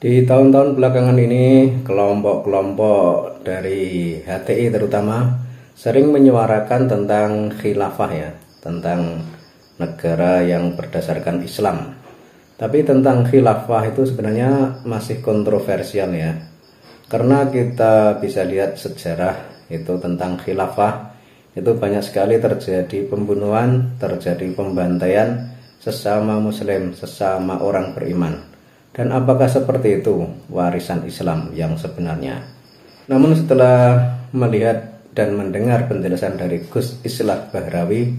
Di tahun-tahun belakangan ini, kelompok-kelompok dari HTI terutama sering menyuarakan tentang khilafah ya, tentang negara yang berdasarkan Islam. Tapi tentang khilafah itu sebenarnya masih kontroversial ya. Karena kita bisa lihat sejarah itu tentang khilafah, itu banyak sekali terjadi pembunuhan, terjadi pembantaian sesama muslim, sesama orang beriman. Dan apakah seperti itu warisan Islam yang sebenarnya? Namun setelah melihat dan mendengar penjelasan dari Gus Islah Bahrawi,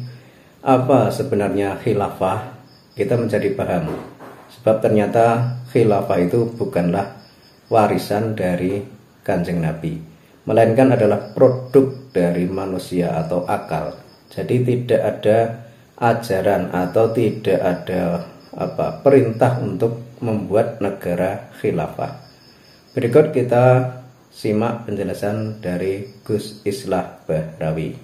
apa sebenarnya khilafah, kita menjadi paham. Sebab ternyata khilafah itu bukanlah warisan dari Kanjeng Nabi, melainkan adalah produk dari manusia atau akal. Jadi tidak ada ajaran atau tidak ada perintah untuk membuat negara khilafah. Berikut kita simak penjelasan dari Gus Islah Bahrawi.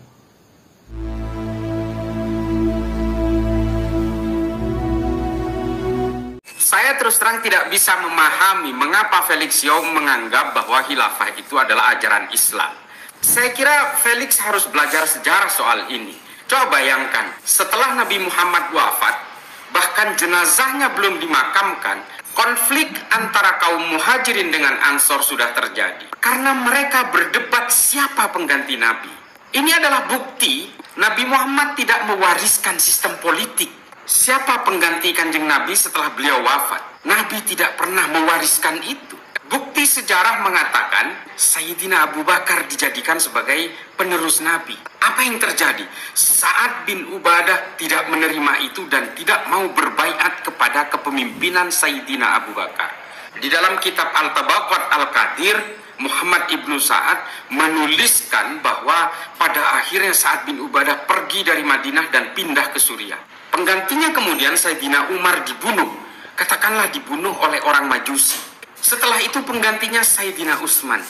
Saya terus terang tidak bisa memahami mengapa Felix Young menganggap bahwa khilafah itu adalah ajaran Islam. Saya kira Felix harus belajar sejarah soal ini. Coba bayangkan, setelah Nabi Muhammad wafat, bahkan jenazahnya belum dimakamkan, konflik antara kaum muhajirin dengan ansor sudah terjadi. Karena mereka berdebat siapa pengganti Nabi. Ini adalah bukti Nabi Muhammad tidak mewariskan sistem politik. Siapa pengganti Kanjeng Nabi setelah beliau wafat? Nabi tidak pernah mewariskan itu. Bukti sejarah mengatakan Sayyidina Abu Bakar dijadikan sebagai penerus Nabi. Apa yang terjadi? Sa'ad bin Ubadah tidak menerima itu dan tidak mau berbaiat kepada kepemimpinan Sayyidina Abu Bakar. Di dalam kitab Al-Tabaqat Al-Qadir, Muhammad ibnu Sa'ad menuliskan bahwa pada akhirnya Sa'ad bin Ubadah pergi dari Madinah dan pindah ke Suriah. Penggantinya kemudian Sayyidina Umar dibunuh. Katakanlah dibunuh oleh orang Majusi. Setelah itu penggantinya Sayyidina Utsman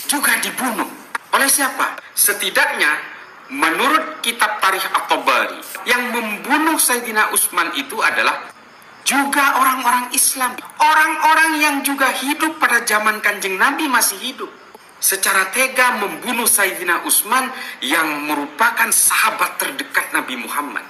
juga dibunuh. Oleh siapa? Setidaknya menurut kitab Tarikh At-Tabari, yang membunuh Sayyidina Utsman itu adalah juga orang-orang Islam. Orang-orang yang juga hidup pada zaman Kanjeng Nabi masih hidup. Secara tega membunuh Sayyidina Utsman yang merupakan sahabat terdekat Nabi Muhammad.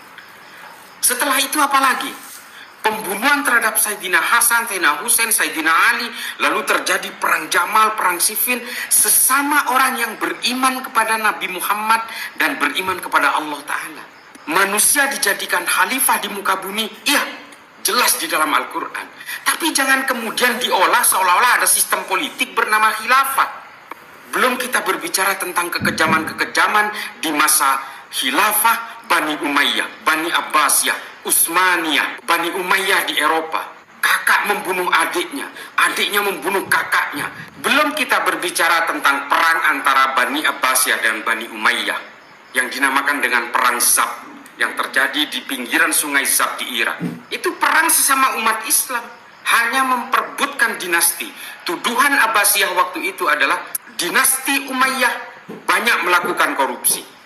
Setelah itu apa lagi? Pembunuhan terhadap Sayyidina Hasan, Sayyidina Husain, Sayyidina Ali. Lalu terjadi perang Jamal, perang Siffin. Sesama orang yang beriman kepada Nabi Muhammad dan beriman kepada Allah Ta'ala. Manusia dijadikan khalifah di muka bumi. Iya, jelas di dalam Al-Quran. Tapi jangan kemudian diolah seolah-olah ada sistem politik bernama khilafah. Belum kita berbicara tentang kekejaman-kekejaman di masa khilafah Bani Umayyah, Bani Abbasiyah, Utsmaniyah, Bani Umayyah di Eropa. Kakak membunuh adiknya, adiknya membunuh kakaknya. Belum kita berbicara tentang perang antara Bani Abbasiyah dan Bani Umayyah yang dinamakan dengan perang Zab yang terjadi di pinggiran sungai Zab di Irak. Itu perang sesama umat Islam, hanya memperebutkan dinasti. Tuduhan Abbasiyah waktu itu adalah dinasti Umayyah banyak melakukan korupsi.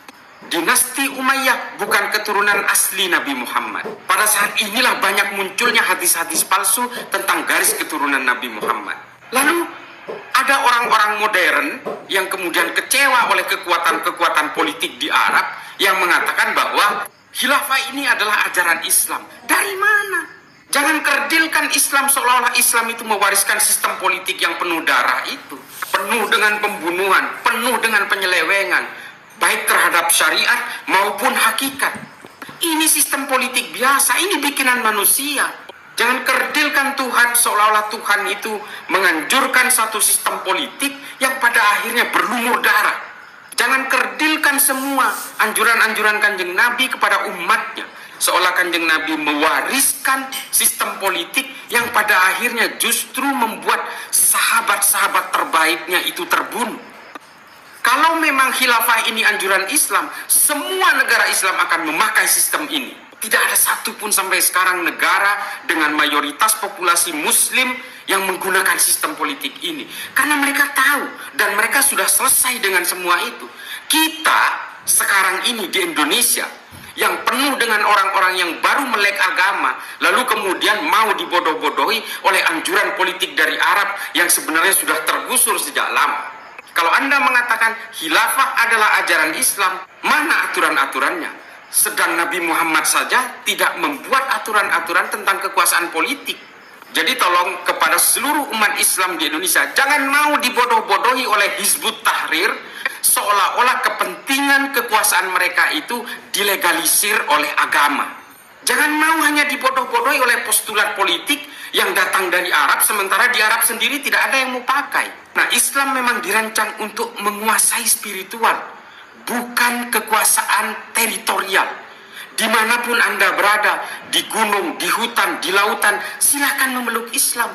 Dinasti Umayyah bukan keturunan asli Nabi Muhammad. Pada saat inilah banyak munculnya hadis-hadis palsu tentang garis keturunan Nabi Muhammad. Lalu ada orang-orang modern yang kemudian kecewa oleh kekuatan-kekuatan politik di Arab yang mengatakan bahwa khilafah ini adalah ajaran Islam. Dari mana? Jangan kerdilkan Islam seolah-olah Islam itu mewariskan sistem politik yang penuh darah itu. Penuh dengan pembunuhan, penuh dengan penyelewengan. Baik terhadap syariat maupun hakikat. Ini sistem politik biasa, ini bikinan manusia. Jangan kerdilkan Tuhan seolah-olah Tuhan itu menganjurkan satu sistem politik yang pada akhirnya berlumur darah. Jangan kerdilkan semua anjuran-anjuran Kanjeng Nabi kepada umatnya, seolah Kanjeng Nabi mewariskan sistem politik yang pada akhirnya justru membuat sahabat-sahabat terbaiknya itu terbunuh. Kalau memang khilafah ini anjuran Islam, semua negara Islam akan memakai sistem ini. Tidak ada satupun sampai sekarang negara dengan mayoritas populasi muslim yang menggunakan sistem politik ini. Karena mereka tahu dan mereka sudah selesai dengan semua itu. Kita sekarang ini di Indonesia yang penuh dengan orang-orang yang baru melek agama, lalu kemudian mau dibodoh-bodohi oleh anjuran politik dari Arab yang sebenarnya sudah tergusur sejak lama. Kalau Anda mengatakan khilafah adalah ajaran Islam, mana aturan-aturannya? Sedang Nabi Muhammad saja tidak membuat aturan-aturan tentang kekuasaan politik. Jadi tolong kepada seluruh umat Islam di Indonesia, jangan mau dibodoh-bodohi oleh Hizbut Tahrir, seolah-olah kepentingan kekuasaan mereka itu dilegalisir oleh agama. Jangan mau hanya dibodoh-bodohi oleh postulat politik yang datang dari Arab, sementara di Arab sendiri tidak ada yang mau pakai. Nah, Islam memang dirancang untuk menguasai spiritual, bukan kekuasaan teritorial. Dimanapun Anda berada, di gunung, di hutan, di lautan, silakan memeluk Islam.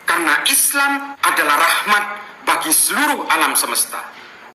Karena Islam adalah rahmat bagi seluruh alam semesta.